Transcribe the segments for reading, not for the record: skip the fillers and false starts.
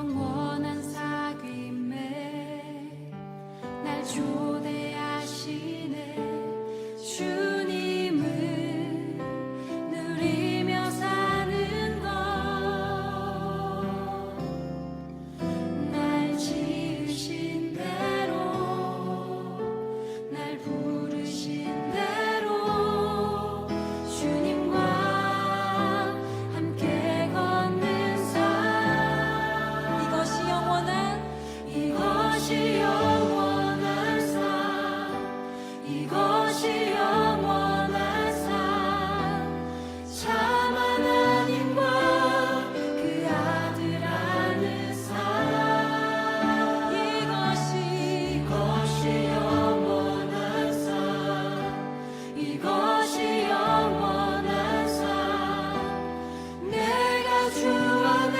영원한 사귐에 날 초대하시네. 주님을 누리며 사는 것, 날 지으신 대로, 날 부르신 대로 주님과 함께 걷는 삶. 이것이 영원한 삶, 이것이 영원한 삶. 참 하나님과 그 아들 아는 삶. 이것이 영원한 삶, 이것이 영원한 삶. 내가 주 안에,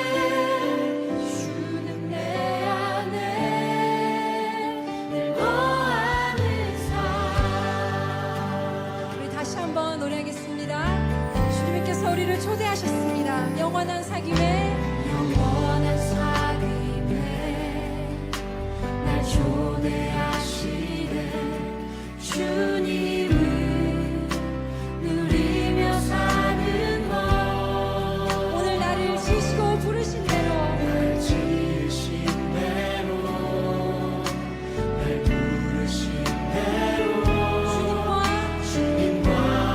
주는 내 안에 늘 거하는 삶. 우리 다시 한번 노래하겠습니다. 주님께서 우리를 초대하셨습니다. 영원한 사귐에 영원한 사귐에 날 초대하시네. 주님을 누리며 사는 것, 오늘 나를 지으시고 부르신 대로 날 지으신 대로, 날 부르신 대로 주님과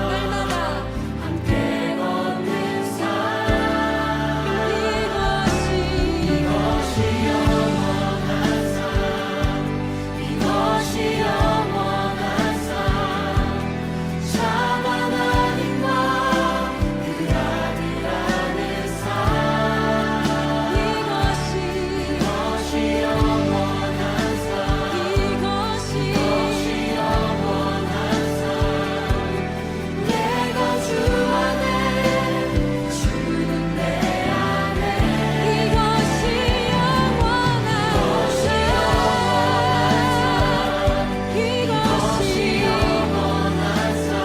날마다 함께 걷는 삶. 이것이 영원한 삶, 이것이 영원한 삶. 참 하나님과 그 아들 아는 삶. 이것이 영원한 삶, 이것이 영원한 삶. 내가 주 안에, 주는 내 안에 이것이 영원한 삶. 이것이 영원한 삶.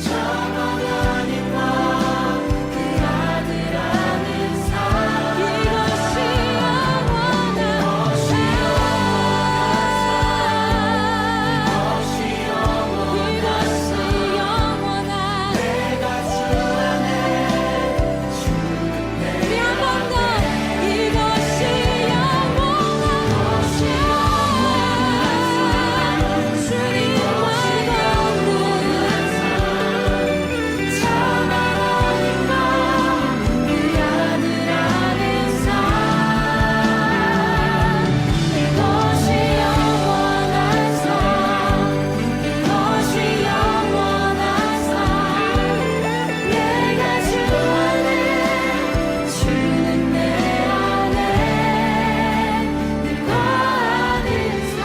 참 하나님과 그 아들 아는 삶. 이것이 영원한 삶. 이것이 영원한 내가 주 안에, 주는 내 우리 한 번 더 이것이 영원한 삶. 주님과 걷는 참 하나님과 그 아들 아는 삶. 이것이 영원한 삶, 이것이 영원한 삶. 내가 주 안에, 주는 내 안에 늘 거하는 삶.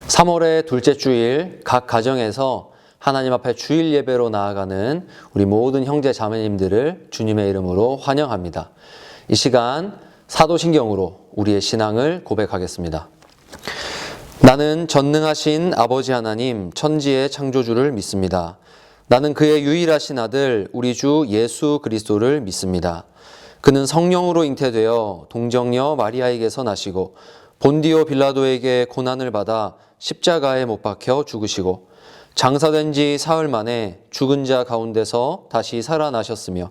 3월의 둘째 주일 각 가정에서 하나님 앞에 주일 예배로 나아가는 우리 모든 형제 자매님들을 주님의 이름으로 환영합니다. 이 시간 사도신경으로 우리의 신앙을 고백하겠습니다. 나는 전능하신 아버지 하나님 천지의 창조주를 믿습니다. 나는 그의 유일하신 아들 우리 주 예수 그리스도를 믿습니다. 그는 성령으로 잉태되어 동정녀 마리아에게서 나시고 본디오 빌라도에게 고난을 받아 십자가에 못 박혀 죽으시고 장사된 지 사흘 만에 죽은 자 가운데서 다시 살아나셨으며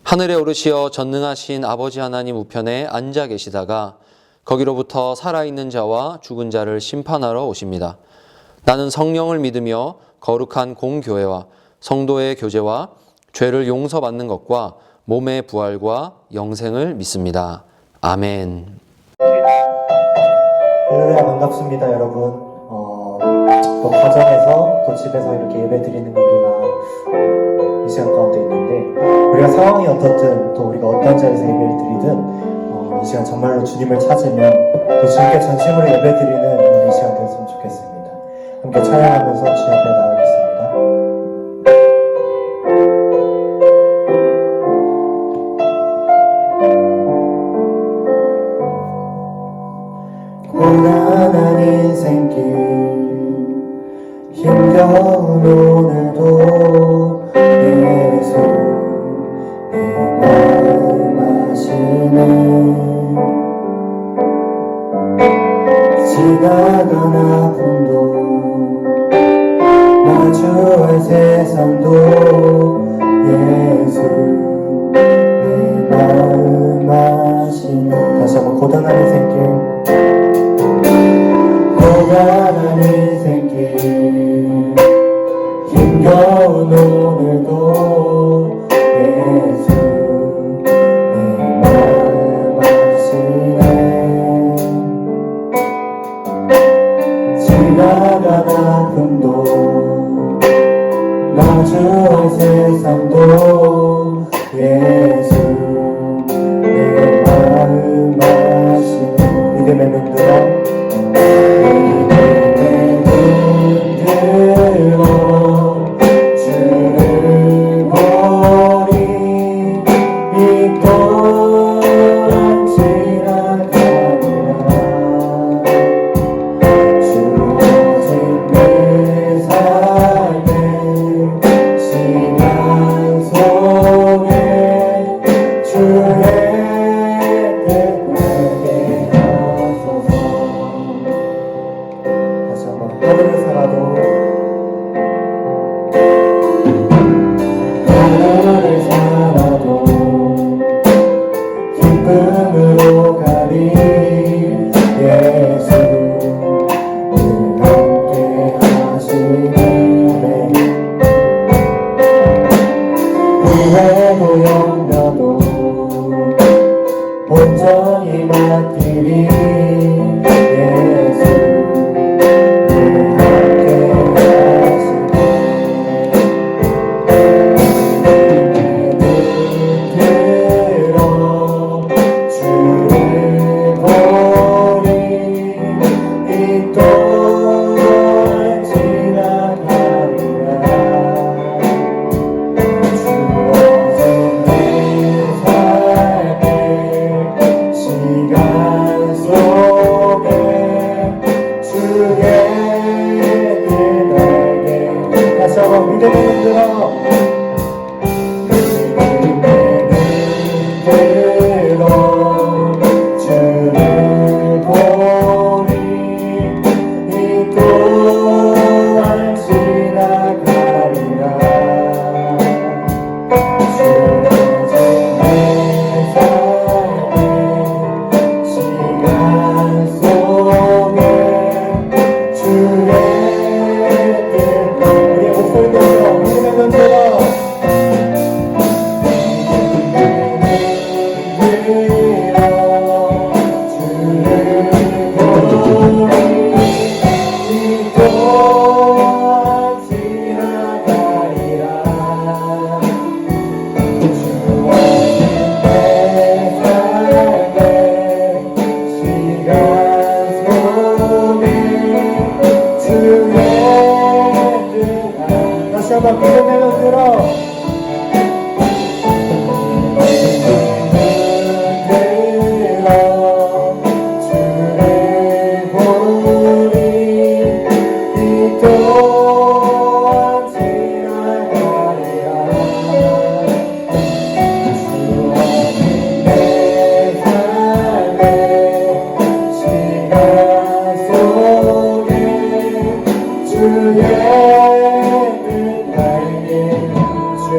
하늘에 오르시어 전능하신 아버지 하나님 우편에 앉아 계시다가 거기로부터 살아있는 자와 죽은 자를 심판하러 오십니다. 나는 성령을 믿으며 거룩한 공교회와 성도의 교제와 죄를 용서받는 것과 몸의 부활과 영생을 믿습니다. 아멘. 할렐루야, 반갑습니다, 여러분. 또 가정에서 또 집에서 이렇게 예배 드리는 우리가 이 시간 가운데 있는데, 우리가 상황이 어떻든 또 우리가 어떤 자리에서 예배를 드리든 이 시간 정말로 주님을 찾으면 또 주님께 전심으로 예배 드리는 우리 이 시간 되었으면 좋겠습니다. 함께 찬양하면서 주 앞에 나가겠습니다. 고단한 인생길 힘든 힘겨운 오늘도 예수 내 마음 아시네. 지나간 아픔도 마주할 세상도 예수 내 마음 아시네. 다시 한번 고단한 인생길, 고단한 인생길, 힘겨운 오늘도 예수 내 마음 아시네. 지나간 아픔도 마주할 세상도 예수 내 마음 아시네. 믿음의 눈 들어, 주를 보리. 이 또한 지나가리라. 주어진 내 삶의 시간 속에 주의 뜻 알게 하소서. 다시 한번 하늘을 살아도, 하늘을 살아도 기쁨으로 가리. 예수 늘 함께 하시네. 후회도 염려도 온전히 맡기리. 예수 늘 함께 하시네. 들어 주를 보리. 이 또한 지나가리라. 주어진 내 삶의 시간 속에 주의 뜻 알게. 다시 한번 믿음의 눈 들어, 들어 주를 보리. 이 또한 지나가리라. 주어진 내 삶의 시간 속에 주의 뜻. 우리의 목소리 들어, 믿음의 눈 들어. 다시 한번 믿음의 눈 들어. 주를 보리. 이 또한 지나가리라. 주어진 내 삶의 시간 속에 주의 뜻 알게. 주의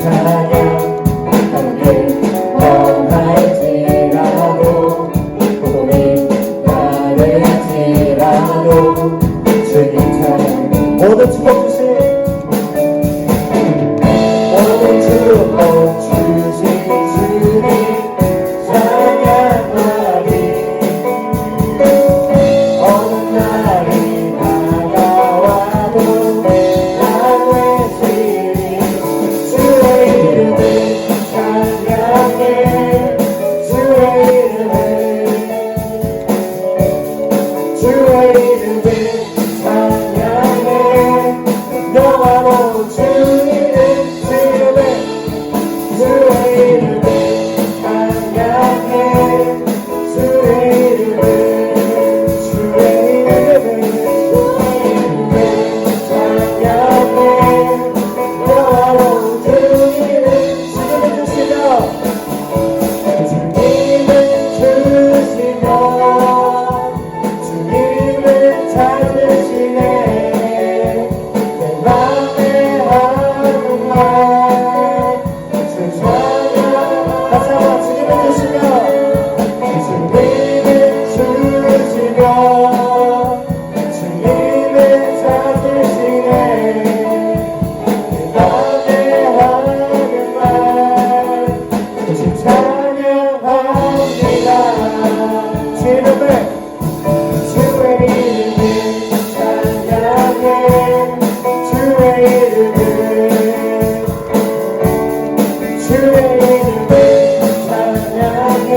찬양하길 원할지라도 고통이 많을지라도 주님 찬양 모든 축복 주신 모든 축복 주신 주님 찬양하리 어느 날이 다가와도 난 외치리 주의 이름을 찬양해 주의 이름을 찬양해 영화로운 주의 이름을 찬양해 주의 이름을 찬양해 영화로운 주의 이름 지금해 주시며 주님을 주시며 주님을 찾으시네 내 맘에 하는 말 주 찬양 다시 한번 주님을 주시며 주님을 주시며 주님을 찾으시네 내 맘에 하는 말 오직 찬양합니다 주의 이름을 찬양해 주의 이름을 찬양해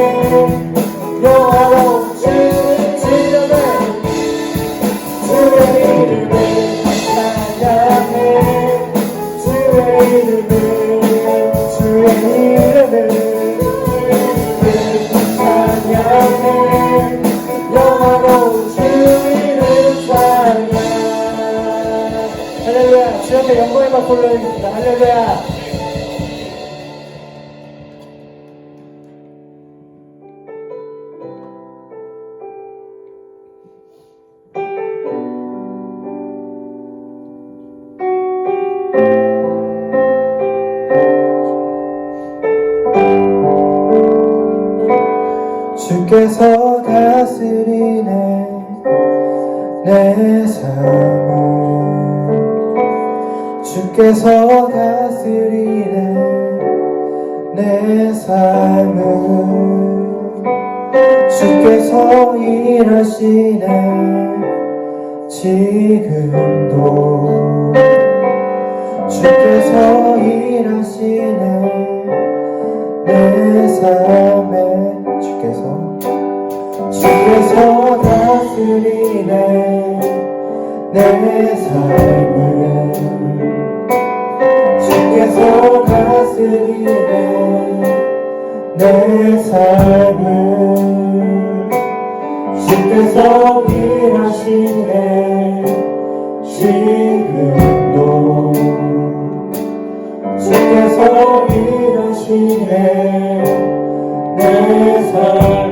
영화로운 주의 이름을 찬양해 주의 이름을 찬양해 영화로운 주의 이름 찬양 할렐루야 주 앞에 영광의 막 올려드립니다 할렐루야 주께서 다스리네 내 삶을 주께서 다스리네 내 삶을 주께서 일하시네 지금도 주께서 일하시네 내 삶에 주께서 다스리네 내 삶을 주께서 다스리네 내 삶을 주께서 일하시네 지금도 주께서 일하시네 내 삶을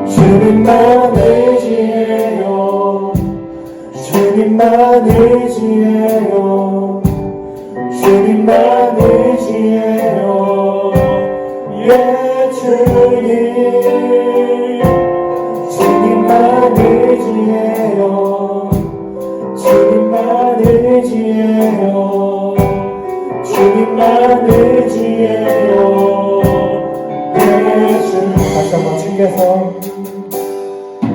주님만 의지해요 주님만 의지해요 주님만 의지해요 예 주님 주님만 의지해요 주님만 의지해요 주님만 의지해요 예수 다시 한번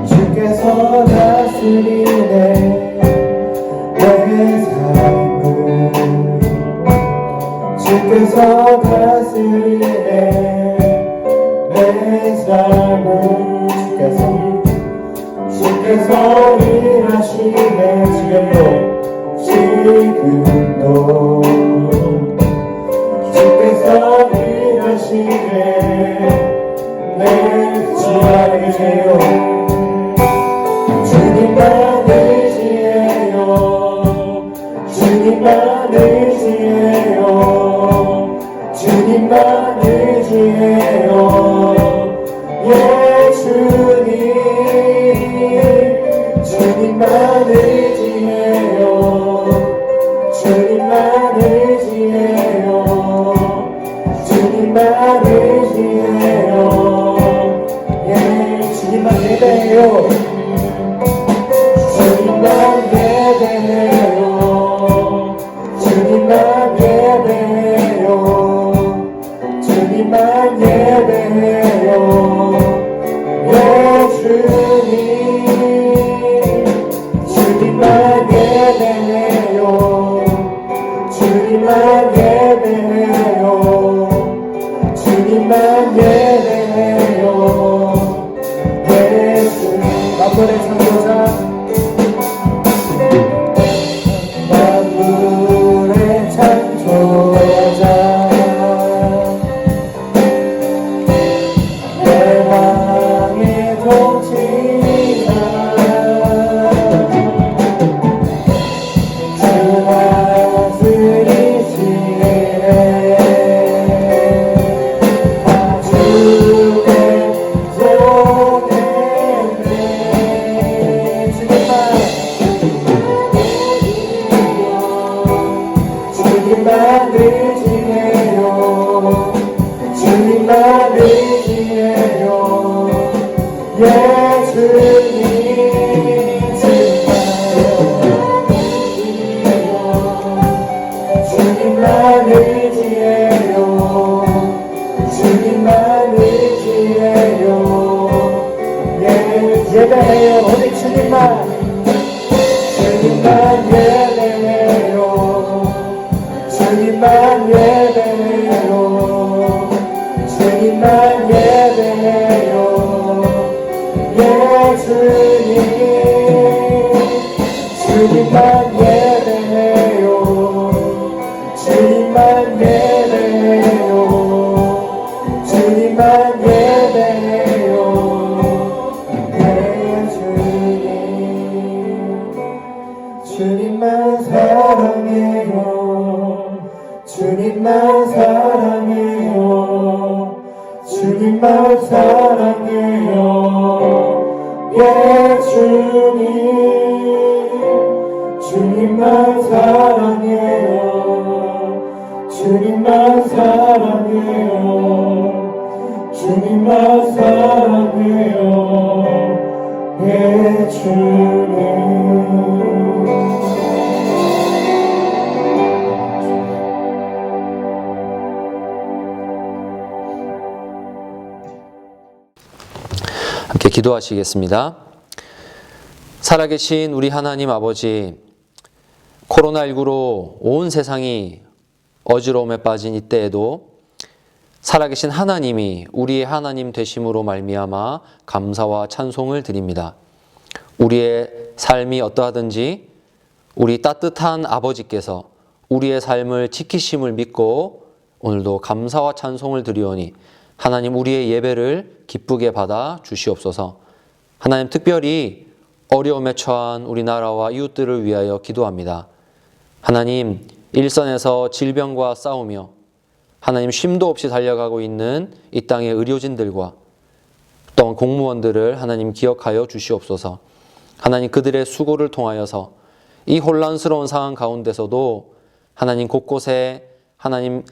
주께서 다스리네 내 삶을 주께서 다스리네 내 삶을 주께서 일하시네 지금도 주께서 일하시네 내 주님이세요 주님만 의지해요 주님만 의지해요 주님만 의지해요 예 주님 주님만 의지해요 주님만 의지해요 주님만 예배해요. 주님만 예배해요. 내 주님, 주님만 사랑해요. 주님만 사랑해요. 주님만 사랑해요. 예 주님, 주님만 사랑해요. 주님만 사랑해요. 주님만 사랑해요. 예 주님. 함께 기도하시겠습니다. 살아계신 우리 하나님 아버지, 코로나19로 온 세상이 어지러움에 빠진 이때에도 살아계신 하나님이 우리의 하나님 되심으로 말미암아 감사와 찬송을 드립니다. 우리의 삶이 어떠하든지 우리 따뜻한 아버지께서 우리의 삶을 지키심을 믿고 오늘도 감사와 찬송을 드리오니 하나님 우리의 예배를 기쁘게 받아 주시옵소서. 하나님 특별히 어려움에 처한 우리나라와 이웃들을 위하여 기도합니다. 하나님 일선에서 질병과 싸우며 하나님 쉼도 없이 달려가고 있는 이 땅의 의료진들과 또한 공무원들을 하나님 기억하여 주시옵소서. 하나님 그들의 수고를 통하여서 이 혼란스러운 상황 가운데서도 하나님 곳곳에 하나님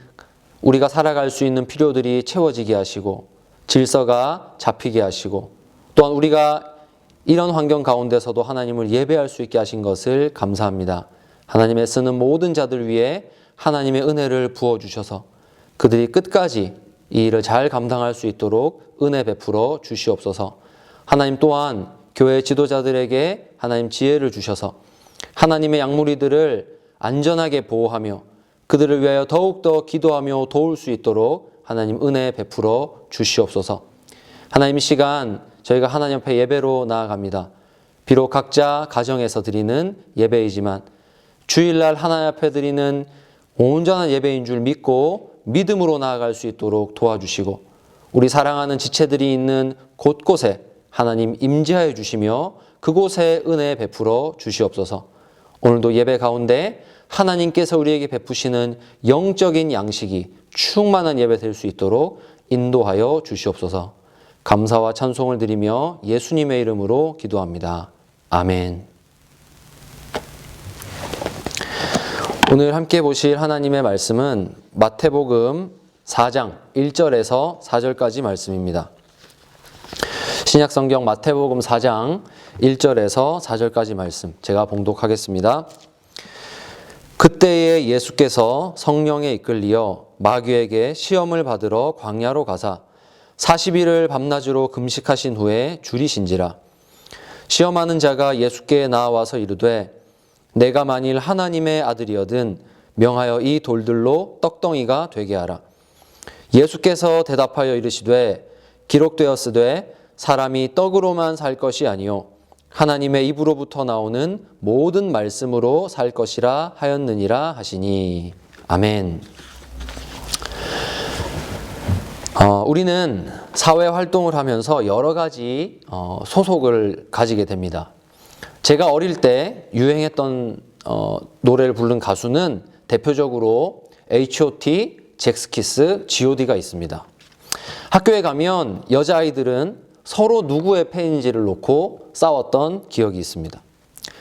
우리가 살아갈 수 있는 필요들이 채워지게 하시고 질서가 잡히게 하시고 또한 우리가 이런 환경 가운데서도 하나님을 예배할 수 있게 하신 것을 감사합니다. 하나님 애쓰는 모든 자들 위해 하나님의 은혜를 부어주셔서 그들이 끝까지 이 일을 잘 감당할 수 있도록 은혜 베풀어 주시옵소서. 하나님 또한 교회 지도자들에게 하나님 지혜를 주셔서 하나님의 양무리들을 안전하게 보호하며 그들을 위하여 더욱더 기도하며 도울 수 있도록 하나님 은혜 베풀어 주시옵소서. 하나님 이 시간 저희가 하나님 앞에 예배로 나아갑니다. 비록 각자 가정에서 드리는 예배이지만 주일날 하나님 앞에 드리는 온전한 예배인 줄 믿고 믿음으로 나아갈 수 있도록 도와주시고 우리 사랑하는 지체들이 있는 곳곳에 하나님 임재하여 주시며 그곳에 은혜 베풀어 주시옵소서. 오늘도 예배 가운데 하나님께서 우리에게 베푸시는 영적인 양식이 충만한 예배 될 수 있도록 인도하여 주시옵소서. 감사와 찬송을 드리며 예수님의 이름으로 기도합니다. 아멘. 오늘 함께 보실 하나님의 말씀은 마태복음 4장 1절에서 4절까지 말씀입니다. 신약성경 마태복음 4장 1절에서 4절까지 말씀 제가 봉독하겠습니다. 그때에 예수께서 성령에 이끌리어 마귀에게 시험을 받으러 광야로 가사 40일을 밤낮으로 금식하신 후에 줄이신지라. 시험하는 자가 예수께 나와서 이르되 내가 만일 하나님의 아들이거든 명하여 이 돌들로 떡덩이가 되게 하라. 예수께서 대답하여 이르시되 기록되었으되 사람이 떡으로만 살 것이 아니요 하나님의 입으로부터 나오는 모든 말씀으로 살 것이라 하였느니라 하시니. 아멘. 우리는 사회 활동을 하면서 여러 가지 소속을 가지게 됩니다. 제가 어릴 때 유행했던 노래를 부른 가수는 대표적으로 H.O.T, 잭스키스, G.O.D가 있습니다. 학교에 가면 여자아이들은 서로 누구의 팬인지를 놓고 싸웠던 기억이 있습니다.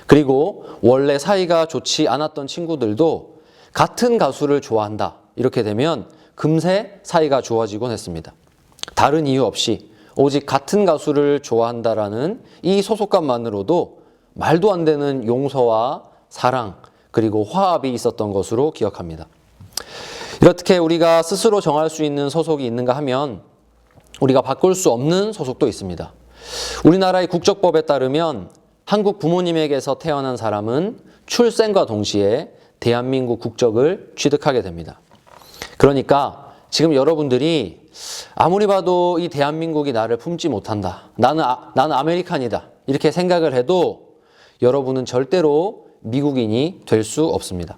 그리고 원래 사이가 좋지 않았던 친구들도 같은 가수를 좋아한다 이렇게 되면 금세 사이가 좋아지곤 했습니다. 다른 이유 없이 오직 같은 가수를 좋아한다라는 이 소속감만으로도 말도 안 되는 용서와 사랑 그리고 화합이 있었던 것으로 기억합니다. 이렇게 우리가 스스로 정할 수 있는 소속이 있는가 하면 우리가 바꿀 수 없는 소속도 있습니다. 우리나라의 국적법에 따르면 한국 부모님에게서 태어난 사람은 출생과 동시에 대한민국 국적을 취득하게 됩니다. 그러니까 지금 여러분들이 아무리 봐도 이 대한민국이 나를 품지 못한다. 나는 아메리칸이다. 이렇게 생각을 해도 여러분은 절대로 미국인이 될 수 없습니다.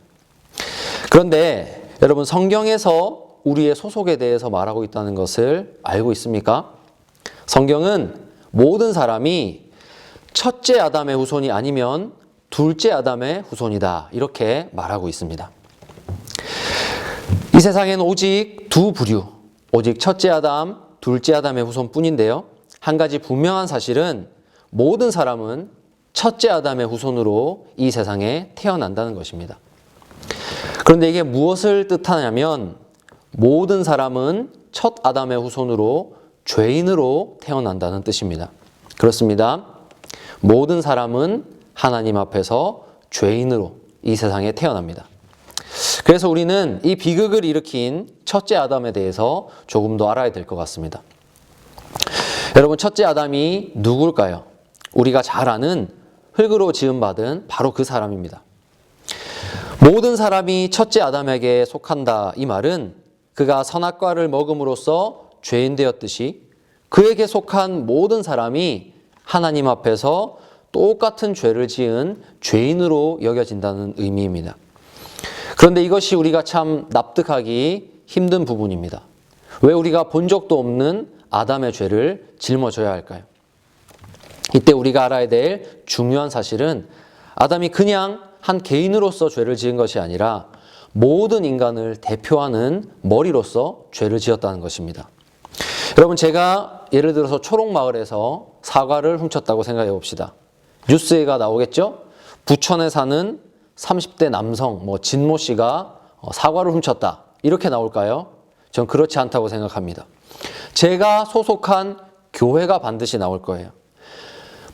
그런데 여러분, 성경에서 우리의 소속에 대해서 말하고 있다는 것을 알고 있습니까? 성경은 모든 사람이 첫째 아담의 후손이 아니면 둘째 아담의 후손이다, 이렇게 말하고 있습니다. 이 세상에는 오직 두 부류, 오직 첫째 아담, 둘째 아담의 후손뿐인데요. 한 가지 분명한 사실은 모든 사람은 첫째 아담의 후손으로 이 세상에 태어난다는 것입니다. 그런데 이게 무엇을 뜻하냐면 모든 사람은 첫 아담의 후손으로 죄인으로 태어난다는 뜻입니다. 그렇습니다. 모든 사람은 하나님 앞에서 죄인으로 이 세상에 태어납니다. 그래서 우리는 이 비극을 일으킨 첫째 아담에 대해서 조금 더 알아야 될 것 같습니다. 여러분, 첫째 아담이 누굴까요? 우리가 잘 아는 흙으로 지음받은 바로 그 사람입니다. 모든 사람이 첫째 아담에게 속한다, 이 말은 그가 선악과를 먹음으로써 죄인 되었듯이 그에게 속한 모든 사람이 하나님 앞에서 똑같은 죄를 지은 죄인으로 여겨진다는 의미입니다. 그런데 이것이 우리가 참 납득하기 힘든 부분입니다. 왜 우리가 본 적도 없는 아담의 죄를 짊어져야 할까요? 이때 우리가 알아야 될 중요한 사실은 아담이 그냥 한 개인으로서 죄를 지은 것이 아니라 모든 인간을 대표하는 머리로서 죄를 지었다는 것입니다. 여러분, 제가 예를 들어서 초록마을에서 사과를 훔쳤다고 생각해 봅시다. 뉴스가 나오겠죠? 부천에 사는 30대 남성 진모 씨가 사과를 훔쳤다, 이렇게 나올까요? 전 그렇지 않다고 생각합니다. 제가 소속한 교회가 반드시 나올 거예요.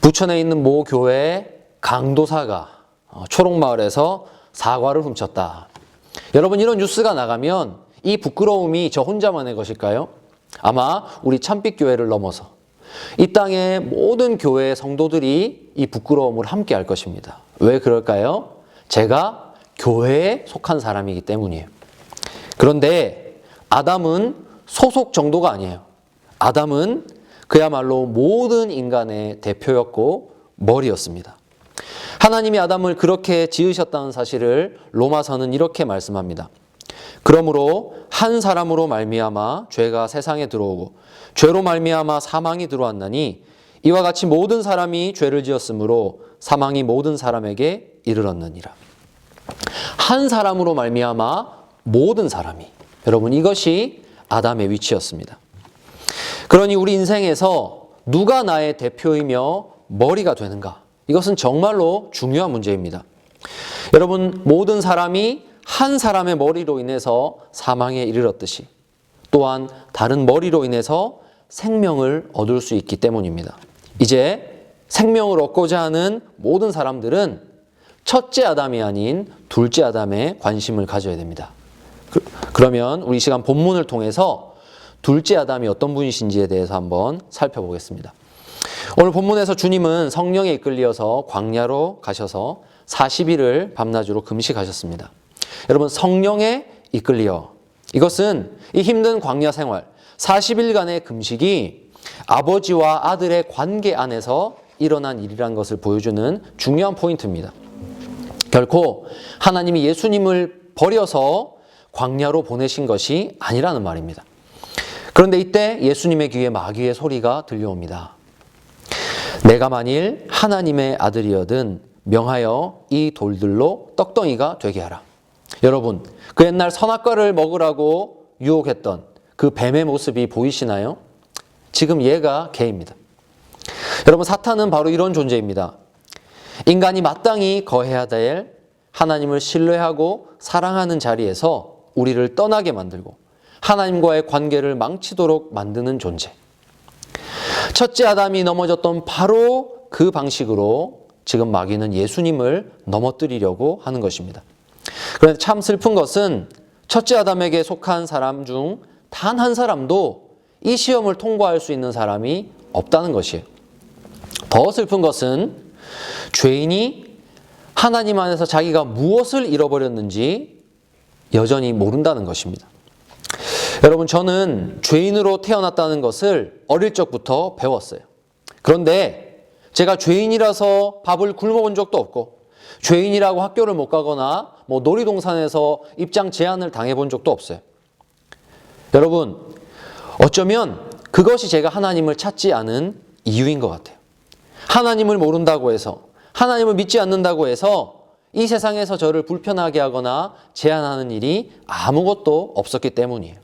부천에 있는 모 교회의 강도사가 초록마을에서 사과를 훔쳤다. 여러분, 이런 뉴스가 나가면 이 부끄러움이 저 혼자만의 것일까요? 아마 우리 참빛교회를 넘어서 이 땅의 모든 교회의 성도들이 이 부끄러움을 함께 할 것입니다. 왜 그럴까요? 제가 교회에 속한 사람이기 때문이에요. 그런데 아담은 소속 정도가 아니에요. 아담은 그야말로 모든 인간의 대표였고 머리였습니다. 하나님이 아담을 그렇게 지으셨다는 사실을 로마서는 이렇게 말씀합니다. 그러므로 한 사람으로 말미암아 죄가 세상에 들어오고 죄로 말미암아 사망이 들어왔나니 이와 같이 모든 사람이 죄를 지었으므로 사망이 모든 사람에게 이르렀느니라. 한 사람으로 말미암아 모든 사람이, 여러분, 이것이 아담의 위치였습니다. 그러니 우리 인생에서 누가 나의 대표이며 머리가 되는가? 이것은 정말로 중요한 문제입니다. 여러분, 모든 사람이 한 사람의 머리로 인해서 사망에 이르렀듯이 또한 다른 머리로 인해서 생명을 얻을 수 있기 때문입니다. 이제 생명을 얻고자 하는 모든 사람들은 첫째 아담이 아닌 둘째 아담에 관심을 가져야 됩니다. 그러면 우리 시간 본문을 통해서 둘째 아담이 어떤 분이신지에 대해서 한번 살펴보겠습니다. 오늘 본문에서 주님은 성령에 이끌려서 광야로 가셔서 40일을 밤낮으로 금식하셨습니다. 여러분, 성령에 이끌려, 이것은 이 힘든 광야 생활 40일간의 금식이 아버지와 아들의 관계 안에서 일어난 일이라는 것을 보여주는 중요한 포인트입니다. 결코 하나님이 예수님을 버려서 광야로 보내신 것이 아니라는 말입니다. 그런데 이때 예수님의 귀에 마귀의 소리가 들려옵니다. 내가 만일 하나님의 아들이여든 명하여 이 돌들로 떡덩이가 되게 하라. 여러분, 그 옛날 선악과를 먹으라고 유혹했던 그 뱀의 모습이 보이시나요? 지금 얘가 개입니다. 여러분, 사탄은 바로 이런 존재입니다. 인간이 마땅히 거해야 될 하나님을 신뢰하고 사랑하는 자리에서 우리를 떠나게 만들고 하나님과의 관계를 망치도록 만드는 존재. 첫째 아담이 넘어졌던 바로 그 방식으로 지금 마귀는 예수님을 넘어뜨리려고 하는 것입니다. 그런데 참 슬픈 것은 첫째 아담에게 속한 사람 중 단 한 사람도 이 시험을 통과할 수 있는 사람이 없다는 것이에요. 더 슬픈 것은 죄인이 하나님 안에서 자기가 무엇을 잃어버렸는지 여전히 모른다는 것입니다. 여러분, 저는 죄인으로 태어났다는 것을 어릴 적부터 배웠어요. 그런데 제가 죄인이라서 밥을 굶어본 적도 없고 죄인이라고 학교를 못 가거나 뭐 놀이동산에서 입장 제한을 당해본 적도 없어요. 여러분, 어쩌면 그것이 제가 하나님을 찾지 않은 이유인 것 같아요. 하나님을 모른다고 해서, 하나님을 믿지 않는다고 해서 이 세상에서 저를 불편하게 하거나 제한하는 일이 아무것도 없었기 때문이에요.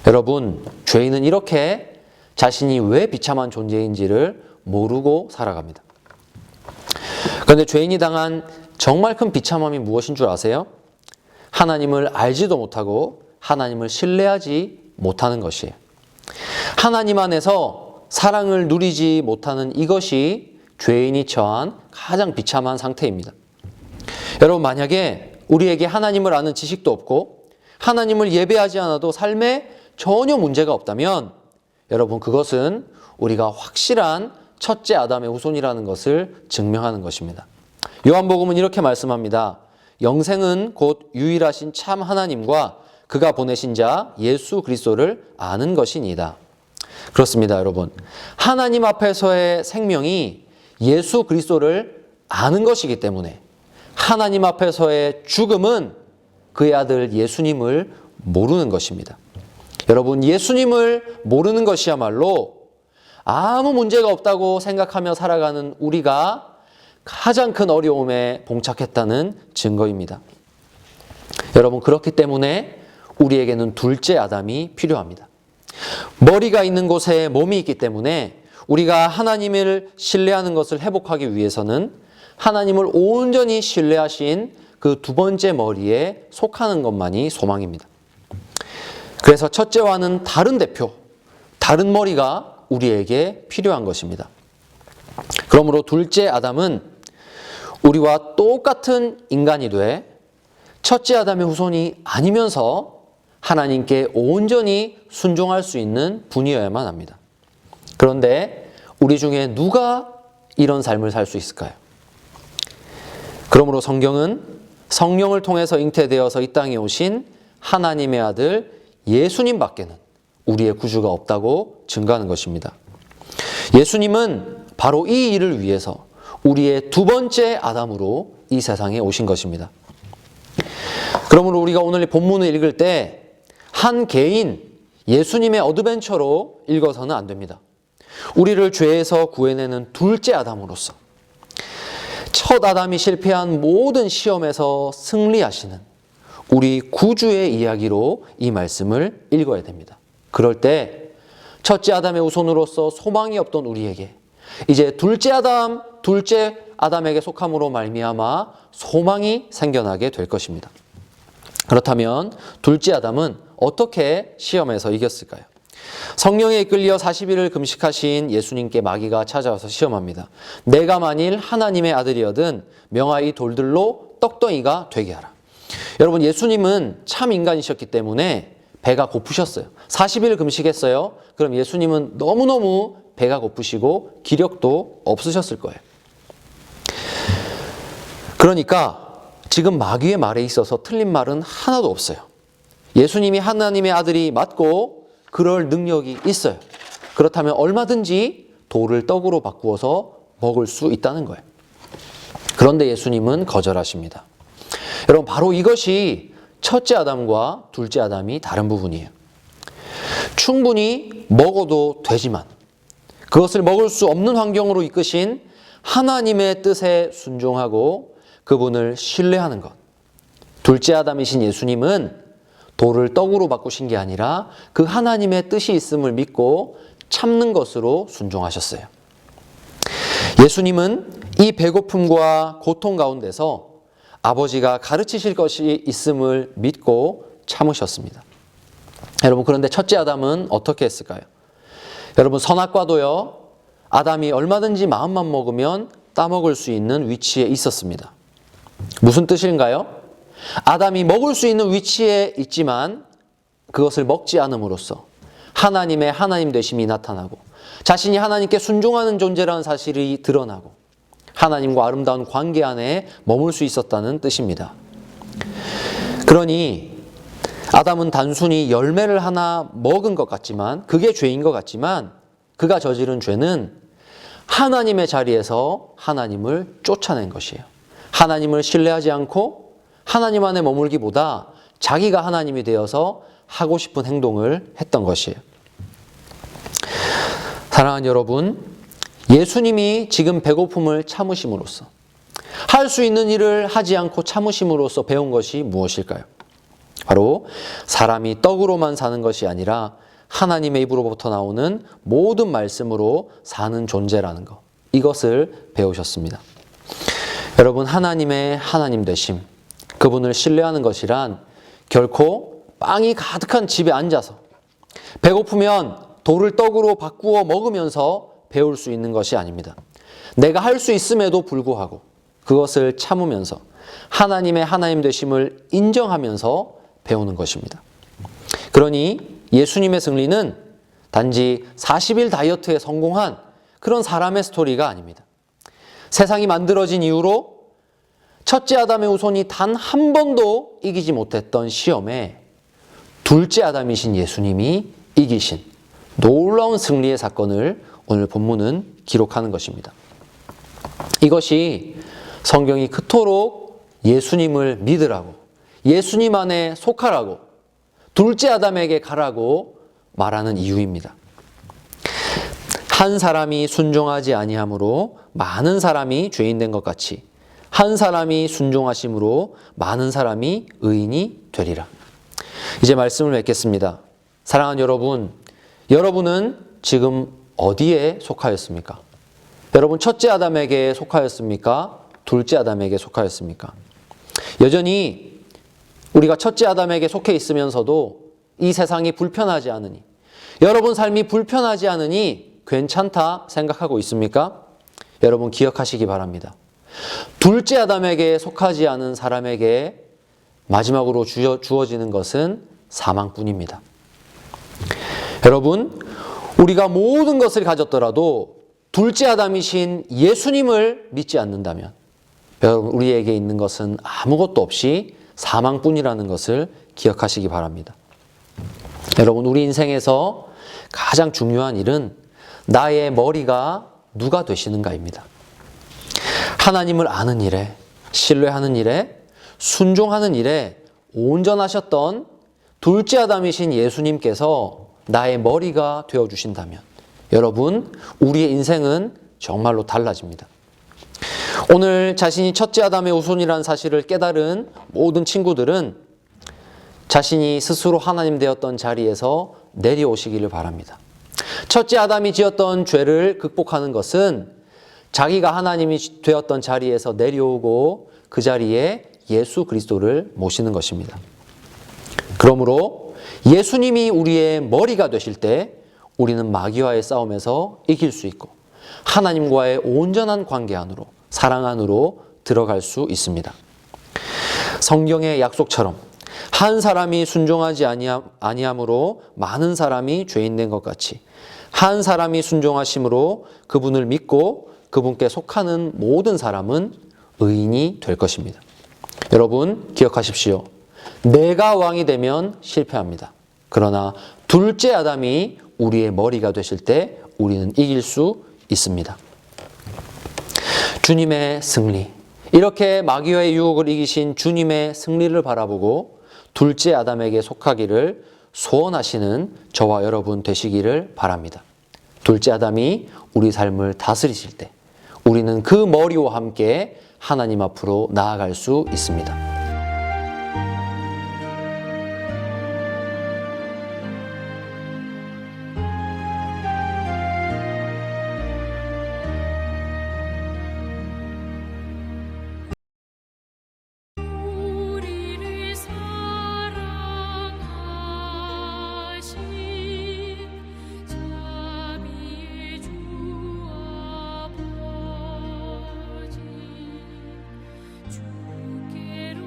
여러분, 죄인은 이렇게 자신이 왜 비참한 존재인지를 모르고 살아갑니다. 그런데 죄인이 당한 정말 큰 비참함이 무엇인 줄 아세요? 하나님을 알지도 못하고 하나님을 신뢰하지 못하는 것이에요. 하나님 안에서 사랑을 누리지 못하는 이것이 죄인이 처한 가장 비참한 상태입니다. 여러분, 만약에 우리에게 하나님을 아는 지식도 없고 하나님을 예배하지 않아도 삶에 전혀 문제가 없다면 여러분, 그것은 우리가 확실한 첫째 아담의 후손이라는 것을 증명하는 것입니다. 요한복음은 이렇게 말씀합니다. 영생은 곧 유일하신 참 하나님과 그가 보내신 자 예수 그리스도를 아는 것이니이다. 그렇습니다, 여러분. 하나님 앞에서의 생명이 예수 그리스도를 아는 것이기 때문에 하나님 앞에서의 죽음은 그의 아들 예수님을 모르는 것입니다. 여러분, 예수님을 모르는 것이야말로 아무 문제가 없다고 생각하며 살아가는 우리가 가장 큰 어려움에 봉착했다는 증거입니다. 여러분, 그렇기 때문에 우리에게는 둘째 아담이 필요합니다. 머리가 있는 곳에 몸이 있기 때문에 우리가 하나님을 신뢰하는 것을 회복하기 위해서는 하나님을 온전히 신뢰하신 그 두 번째 머리에 속하는 것만이 소망입니다. 그래서 첫째와는 다른 대표, 다른 머리가 우리에게 필요한 것입니다. 그러므로 둘째 아담은 우리와 똑같은 인간이 돼 첫째 아담의 후손이 아니면서 하나님께 온전히 순종할 수 있는 분이어야만 합니다. 그런데 우리 중에 누가 이런 삶을 살 수 있을까요? 그러므로 성경은 성령을 통해서 잉태되어서 이 땅에 오신 하나님의 아들 예수님 밖에는 우리의 구주가 없다고 증거하는 것입니다. 예수님은 바로 이 일을 위해서 우리의 두 번째 아담으로 이 세상에 오신 것입니다. 그러므로 우리가 오늘 본문을 읽을 때 한 개인 예수님의 어드벤처로 읽어서는 안 됩니다. 우리를 죄에서 구해내는 둘째 아담으로서 첫 아담이 실패한 모든 시험에서 승리하시는 우리 구주의 이야기로 이 말씀을 읽어야 됩니다. 그럴 때 첫째 아담의 후손으로서 소망이 없던 우리에게 이제 둘째 아담에게 속함으로 말미암아 소망이 생겨나게 될 것입니다. 그렇다면 둘째 아담은 어떻게 시험에서 이겼을까요? 성령에 이끌려 40일을 금식하신 예수님께 마귀가 찾아와서 시험합니다. 내가 만일 하나님의 아들이거든 명하이 돌들로 떡덩이가 되게 하라. 여러분, 예수님은 참 인간이셨기 때문에 배가 고프셨어요. 40일 금식했어요. 그럼 예수님은 너무너무 배가 고프시고 기력도 없으셨을 거예요. 그러니까 지금 마귀의 말에 있어서 틀린 말은 하나도 없어요. 예수님이 하나님의 아들이 맞고 그럴 능력이 있어요. 그렇다면 얼마든지 돌을 떡으로 바꾸어서 먹을 수 있다는 거예요. 그런데 예수님은 거절하십니다. 여러분, 바로 이것이 첫째 아담과 둘째 아담이 다른 부분이에요. 충분히 먹어도 되지만 그것을 먹을 수 없는 환경으로 이끄신 하나님의 뜻에 순종하고 그분을 신뢰하는 것. 둘째 아담이신 예수님은 돌을 떡으로 바꾸신 게 아니라 그 하나님의 뜻이 있음을 믿고 참는 것으로 순종하셨어요. 예수님은 이 배고픔과 고통 가운데서 아버지가 가르치실 것이 있음을 믿고 참으셨습니다. 여러분, 그런데 첫째 아담은 어떻게 했을까요? 여러분, 선악과도요, 아담이 얼마든지 마음만 먹으면 따먹을 수 있는 위치에 있었습니다. 무슨 뜻인가요? 아담이 먹을 수 있는 위치에 있지만 그것을 먹지 않음으로써 하나님의 하나님 되심이 나타나고 자신이 하나님께 순종하는 존재라는 사실이 드러나고 하나님과 아름다운 관계 안에 머물 수 있었다는 뜻입니다. 그러니 아담은 단순히 열매를 하나 먹은 것 같지만, 그게 죄인 것 같지만 그가 저지른 죄는 하나님의 자리에서 하나님을 쫓아낸 것이에요. 하나님을 신뢰하지 않고 하나님 안에 머물기보다 자기가 하나님이 되어서 하고 싶은 행동을 했던 것이에요. 사랑하는 여러분, 예수님이 지금 배고픔을 참으심으로써, 할 수 있는 일을 하지 않고 참으심으로써 배운 것이 무엇일까요? 바로 사람이 떡으로만 사는 것이 아니라 하나님의 입으로부터 나오는 모든 말씀으로 사는 존재라는 것, 이것을 배우셨습니다. 여러분, 하나님의 하나님 되심, 그분을 신뢰하는 것이란 결코 빵이 가득한 집에 앉아서 배고프면 돌을 떡으로 바꾸어 먹으면서 배울 수 있는 것이 아닙니다. 내가 할 수 있음에도 불구하고 그것을 참으면서 하나님의 하나님 되심을 인정하면서 배우는 것입니다. 그러니 예수님의 승리는 단지 40일 다이어트에 성공한 그런 사람의 스토리가 아닙니다. 세상이 만들어진 이후로 첫째 아담의 후손이 단 한 번도 이기지 못했던 시험에 둘째 아담이신 예수님이 이기신 놀라운 승리의 사건을 오늘 본문은 기록하는 것입니다. 이것이 성경이 그토록 예수님을 믿으라고, 예수님 안에 속하라고, 둘째 아담에게 가라고 말하는 이유입니다. 한 사람이 순종하지 아니함으로 많은 사람이 죄인 된 것 같이 한 사람이 순종하심으로 많은 사람이 의인이 되리라. 이제 말씀을 맺겠습니다. 사랑하는 여러분, 여러분은 지금 어디에 속하였습니까? 여러분, 첫째 아담에게 속하였습니까? 둘째 아담에게 속하였습니까? 여전히 우리가 첫째 아담에게 속해 있으면서도 이 세상이 불편하지 않으니, 여러분 삶이 불편하지 않으니 괜찮다 생각하고 있습니까? 여러분 기억하시기 바랍니다. 둘째 아담에게 속하지 않은 사람에게 마지막으로 주어지는 것은 사망뿐입니다. 여러분, 우리가 모든 것을 가졌더라도 둘째 아담이신 예수님을 믿지 않는다면 여러분, 우리에게 있는 것은 아무것도 없이 사망뿐이라는 것을 기억하시기 바랍니다. 여러분, 우리 인생에서 가장 중요한 일은 나의 머리가 누가 되시는가입니다. 하나님을 아는 일에, 신뢰하는 일에, 순종하는 일에 온전하셨던 둘째 아담이신 예수님께서 나의 머리가 되어주신다면 여러분, 우리의 인생은 정말로 달라집니다. 오늘 자신이 첫째 아담의 후손이라는 사실을 깨달은 모든 친구들은 자신이 스스로 하나님 되었던 자리에서 내려오시기를 바랍니다. 첫째 아담이 지었던 죄를 극복하는 것은 자기가 하나님이 되었던 자리에서 내려오고 그 자리에 예수 그리스도를 모시는 것입니다. 그러므로 예수님이 우리의 머리가 되실 때 우리는 마귀와의 싸움에서 이길 수 있고 하나님과의 온전한 관계 안으로, 사랑 안으로 들어갈 수 있습니다. 성경의 약속처럼 한 사람이 순종하지 아니함으로 많은 사람이 죄인 된 것 같이 한 사람이 순종하심으로 그분을 믿고 그분께 속하는 모든 사람은 의인이 될 것입니다. 여러분 기억하십시오. 내가 왕이 되면 실패합니다. 그러나 둘째 아담이 우리의 머리가 되실 때 우리는 이길 수 있습니다. 주님의 승리, 이렇게 마귀와의 유혹을 이기신 주님의 승리를 바라보고 둘째 아담에게 속하기를 소원하시는 저와 여러분 되시기를 바랍니다. 둘째 아담이 우리 삶을 다스리실 때 우리는 그 머리와 함께 하나님 앞으로 나아갈 수 있습니다. 우리를 사랑하신 자비의 주 아버지, 주께로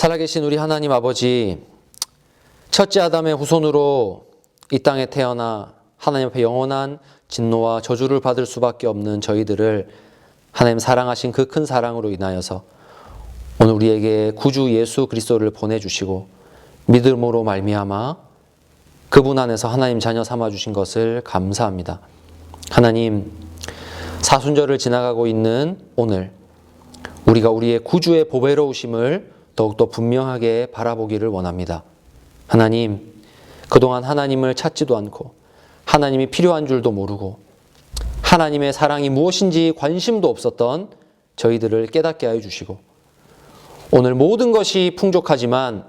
살아계신 우리 하나님 아버지, 첫째 아담의 후손으로 이 땅에 태어나 하나님 앞에 영원한 진노와 저주를 받을 수밖에 없는 저희들을 하나님 사랑하신 그 큰 사랑으로 인하여서 오늘 우리에게 구주 예수 그리스도를 보내주시고 믿음으로 말미암아 그분 안에서 하나님 자녀 삼아주신 것을 감사합니다. 하나님, 사순절을 지나가고 있는 오늘 우리가 우리의 구주의 보배로우심을 더욱더 분명하게 바라보기를 원합니다. 하나님, 그동안 하나님을 찾지도 않고 하나님이 필요한 줄도 모르고 하나님의 사랑이 무엇인지 관심도 없었던 저희들을 깨닫게 하여 주시고 오늘 모든 것이 풍족하지만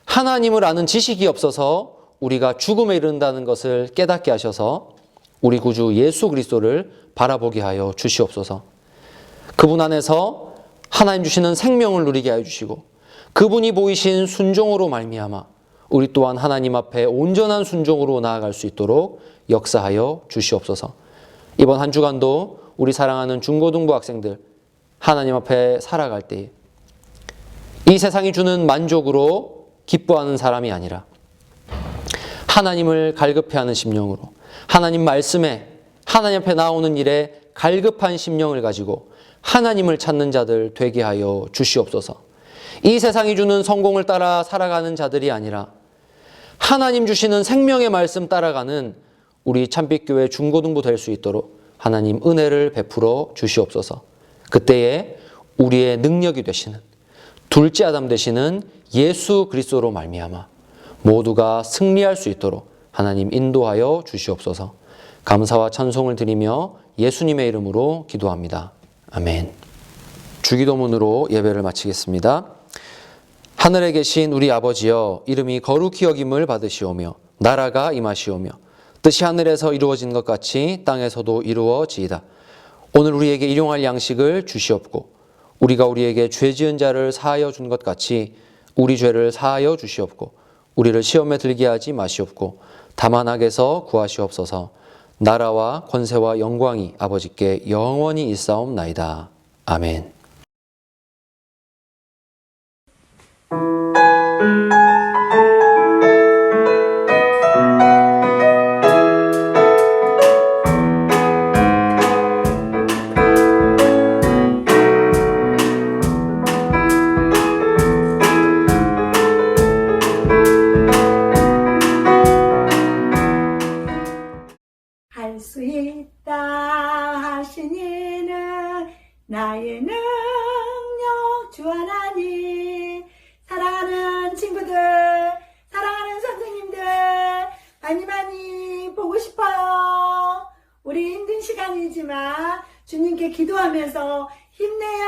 하나님을 아는 지식이 없어서 우리가 죽음에 이른다는 것을 깨닫게 하셔서 우리 구주 예수 그리스도를 바라보게 하여 주시옵소서. 그분 안에서 하나님 주시는 생명을 누리게 하여 주시고 그분이 보이신 순종으로 말미암아 우리 또한 하나님 앞에 온전한 순종으로 나아갈 수 있도록 역사하여 주시옵소서. 이번 한 주간도 우리 사랑하는 중고등부 학생들 하나님 앞에 살아갈 때에 이 세상이 주는 만족으로 기뻐하는 사람이 아니라 하나님을 갈급해하는 심령으로 하나님 말씀에 하나님 앞에 나오는 일에 갈급한 심령을 가지고 하나님을 찾는 자들 되게 하여 주시옵소서. 이 세상이 주는 성공을 따라 살아가는 자들이 아니라 하나님 주시는 생명의 말씀 따라가는 우리 참빛교회 중고등부 될 수 있도록 하나님 은혜를 베풀어 주시옵소서. 그때에 우리의 능력이 되시는 둘째 아담 되시는 예수 그리스도로 말미암아 모두가 승리할 수 있도록 하나님 인도하여 주시옵소서. 감사와 찬송을 드리며 예수님의 이름으로 기도합니다. 아멘. 주기도문으로 예배를 마치겠습니다. 하늘에 계신 우리 아버지여, 이름이 거룩히 여김을 받으시오며 나라가 임하시오며 뜻이 하늘에서 이루어진 것 같이 땅에서도 이루어지이다. 오늘 우리에게 일용할 양식을 주시옵고 우리가 우리에게 죄 지은 자를 사하여 준 것 같이 우리 죄를 사하여 주시옵고 우리를 시험에 들게 하지 마시옵고 다만 악에서 구하시옵소서. 나라와 권세와 영광이 아버지께 영원히 있사옵나이다. 아멘. 할 수 있다 하신 이는 나의 능력 주 하나님. 사랑하는 친구들, 사랑하는 선생님들, 많이 많이 보고 싶어요. 우리 힘든 시간이지만 주님께 기도하면서 힘내요.